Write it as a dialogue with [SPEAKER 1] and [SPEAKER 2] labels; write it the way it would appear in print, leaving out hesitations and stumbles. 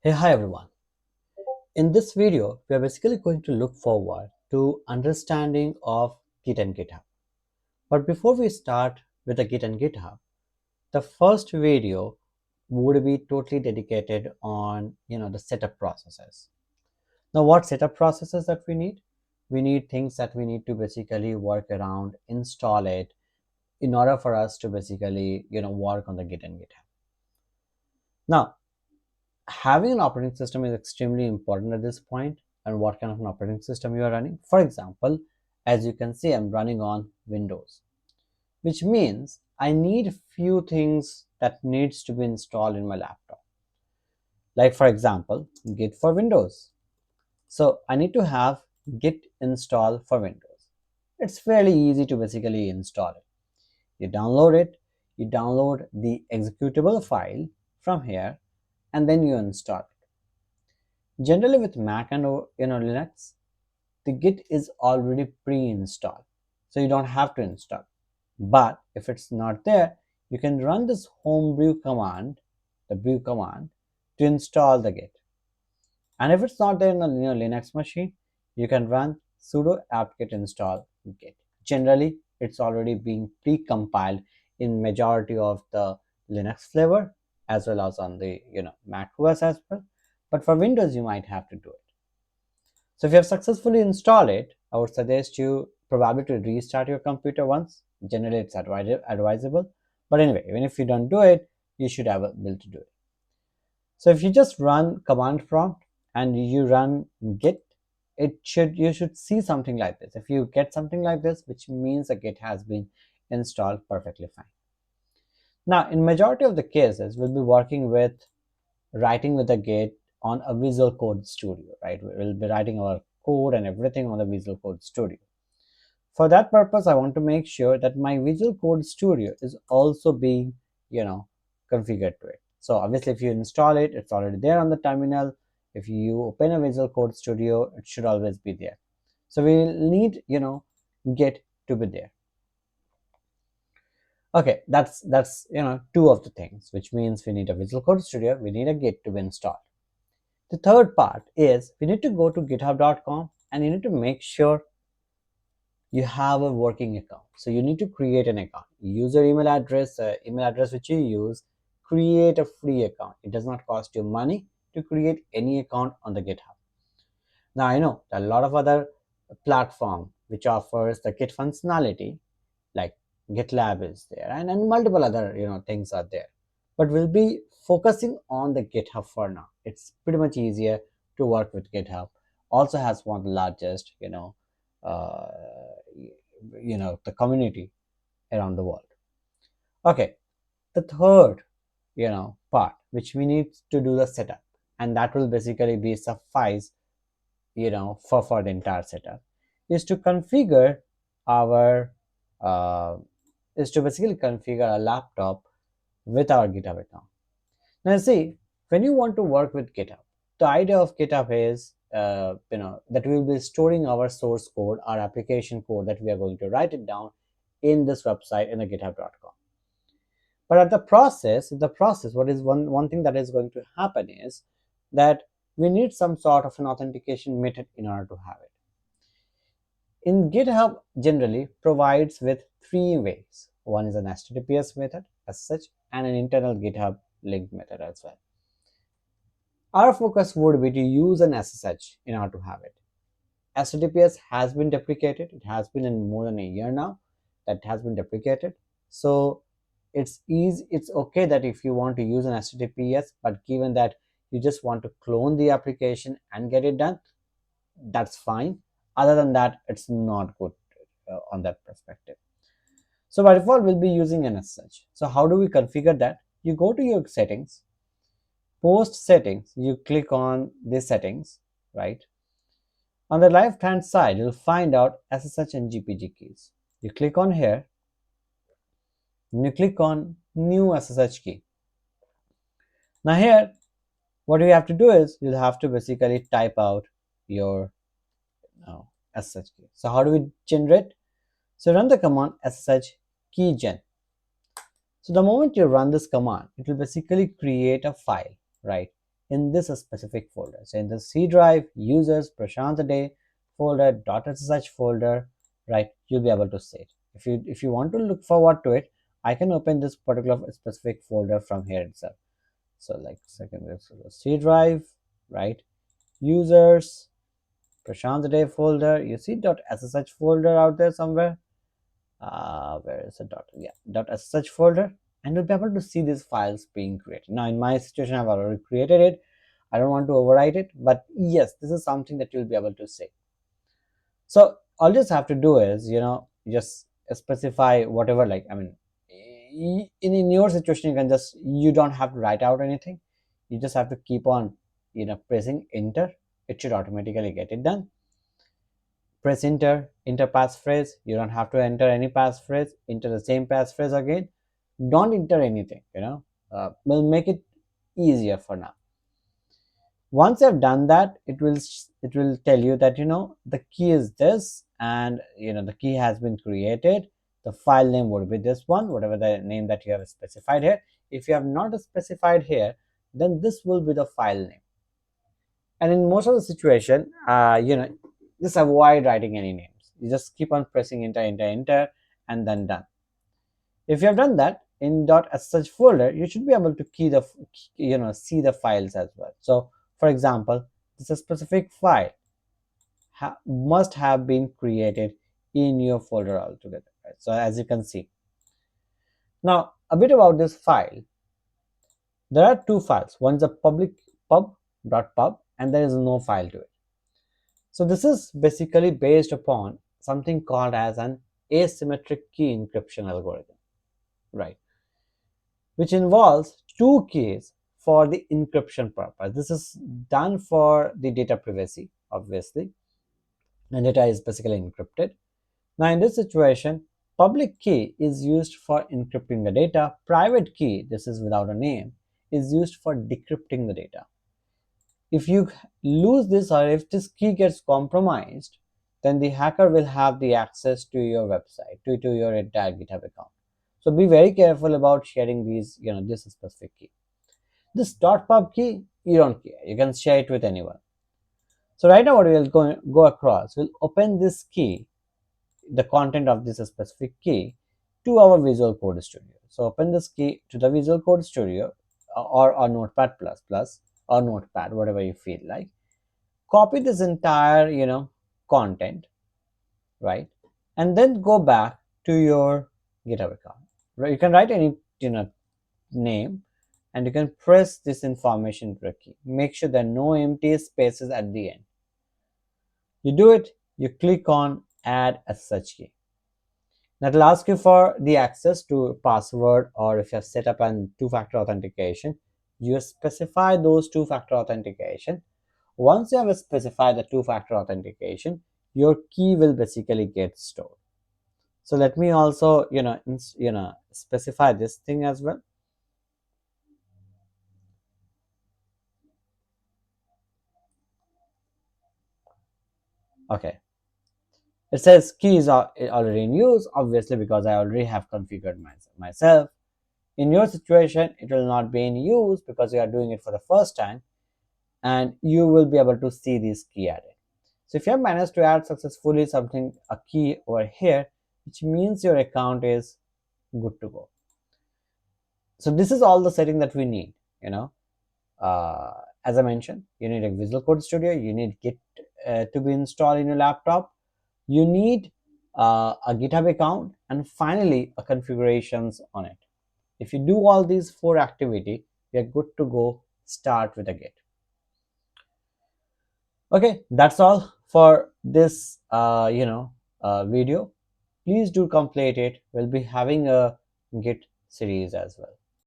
[SPEAKER 1] Hi everyone. In this video, we are basically going to look forward to understanding of Git and GitHub. But before we start with the Git and GitHub, the first video would be totally dedicated on the setup processes. Now, what setup processes that we need? We need things that we need to basically work around, install it in order for us to basically work on the Git and GitHub. Now, having an operating system is extremely important at this point, and what kind of an operating system you are running. For example, as you can see, I'm running on Windows, which means I need few things that needs to be installed in my laptop. Like for example, Git for Windows. So I need to have Git install for Windows. It's fairly easy to basically install it. You download the executable file from here, and then you install it. Generally with Mac and Linux, the Git is already pre-installed, so you don't have to install. But if it's not there, you can run this homebrew command, the brew command, to install the Git. And if it's not there in a Linux machine, you can run sudo apt-get install Git. Generally, it's already being pre-compiled in majority of the Linux flavor as well as on the Mac OS as well. But for Windows, you might have to do it. So if you have successfully installed it, I would suggest you probably to restart your computer once. Generally, it's advisable. But anyway, even if you don't do it, you should have a ability to do it. So if you just run command prompt and you run git, you should see something like this. If you get something like this, which means the Git has been installed perfectly fine. Now, in majority of the cases, we'll be working with writing with the Git on a Visual Code Studio, right? We'll be writing our code and everything on the Visual Code Studio. For that purpose, I want to make sure that my Visual Code Studio is also being, configured to it. So obviously, if you install it, it's already there on the terminal. If you open a Visual Code Studio, it should always be there. So we'll need, Git to be there. Okay, that's two of the things, which means we need a Visual Code Studio, we need a Git to be installed. The third part is we need to go to github.com and you need to make sure you have a working account. So you need to create an account. Use your email address, which you use, create a free account. It does not cost you money to create any account on the GitHub. Now I know there are a lot of other platform which offers the Git functionality, like GitLab is there, and multiple other things are there. But we'll be focusing on the GitHub for now. It's pretty much easier to work with GitHub. Also has one of the largest uh, the community around the world. Okay, the third part which we need to do the setup, and that will basically be suffice for the entire setup, is to configure our basically configure a laptop with our GitHub account. Now see, when you want to work with GitHub, the idea of GitHub is that we will be storing our source code, our application code that we are going to write it down in this website in the github.com. But at the process, what is one thing that is going to happen is that we need some sort of an authentication method in order to have it. In GitHub generally provides with three ways. One is an HTTPS method as such, and an internal GitHub link method as well. Our focus would be to use an SSH in order to have it. HTTPS has been deprecated. It has been in more than a year now that has been deprecated. So it's easy. It's okay that if you want to use an HTTPS, but given that you just want to clone the application and get it done, that's fine. Other than that, it's not good on that perspective. So by default, we'll be using an SSH. So how do we configure that? You go to your settings, post settings, you click on the settings, right? On the left hand side, you'll find out SSH and GPG keys. You click on here, and you click on new SSH key. Now here, what you have to do is you'll have to basically type out your SSH key. So how do we generate? So run the command SSH keygen. So the moment you run this command, it will basically create a file, right? in this specific folder. So in the C drive, users, Prashant Day folder, .ssh folder, right, you'll be able to see it. If you want to look forward to it, I can open this particular specific folder from here itself. So like second, C drive, right, users, Prashant Day folder, you see .ssh folder out there somewhere. Where is the .ssh folder, and you'll be able to see these files being created. Now in my situation, I've already created it. I don't want to overwrite it, but yes, this is something that you'll be able to see. So all you just have to do is, just specify whatever, like, I mean, in your situation, you don't have to write out anything. You just have to keep on, pressing enter. It should automatically get it done. Press enter passphrase. You don't have to enter any passphrase. Enter the same passphrase again. Don't enter anything, we'll make it easier for now. Once you've done that, it will tell you that the key is this, and the key has been created. The file name would be this one, whatever the name that you have specified here. If you have not specified here, then this will be the file name. And in most of the situation, just avoid writing any names. You just keep on pressing enter, and then done. If you have done that in .ssh folder, you should be able to see the files as well. So for example, this specific file must have been created in your folder altogether, right? So as you can see, now a bit about this file. There are two files. One is a public pub.pub, and there is no file to it. So this is basically based upon something called as an asymmetric key encryption algorithm, right, which involves two keys for the encryption purpose. This is done for the data privacy, obviously, and data is basically encrypted. Now in this situation, public key is used for encrypting the data. Private key, this is without a name, is used for decrypting the data. If you lose this, or if this key gets compromised, then the hacker will have the access to your website, to your entire GitHub account. So be very careful about sharing these, this specific key. This .pub key, you don't care. You can share it with anyone. So right now what we'll go across, we'll open this key, the content of this specific key, to our Visual Code Studio. So open this key to the Visual Code Studio, or Notepad++, or Notepad, whatever you feel like. Copy this entire, content, right? And then go back to your GitHub account. Right? You can write any, name, and you can press this information to a key. Make sure there are no empty spaces at the end. You do it, you click on add SSH key. That will ask you for the access to password, or if you have set up a two-factor authentication, you specify those two-factor authentication. Once you have specified the two-factor authentication, your key will basically get stored. So let me also specify this thing as well. Okay, it says key is already in use, obviously, because I already have configured myself. In your situation, it will not be in use because you are doing it for the first time, and you will be able to see this key added. So if you have managed to add successfully a key over here, which means your account is good to go. So this is all the setting that we need. As I mentioned, you need a Visual Code Studio, you need Git to be installed in your laptop, you need a GitHub account, and finally a configurations on it. If you do all these four activity, you're good to go. Start with a Git. Okay, that's all for this video. Please do complete it. We'll be having a Git series as well.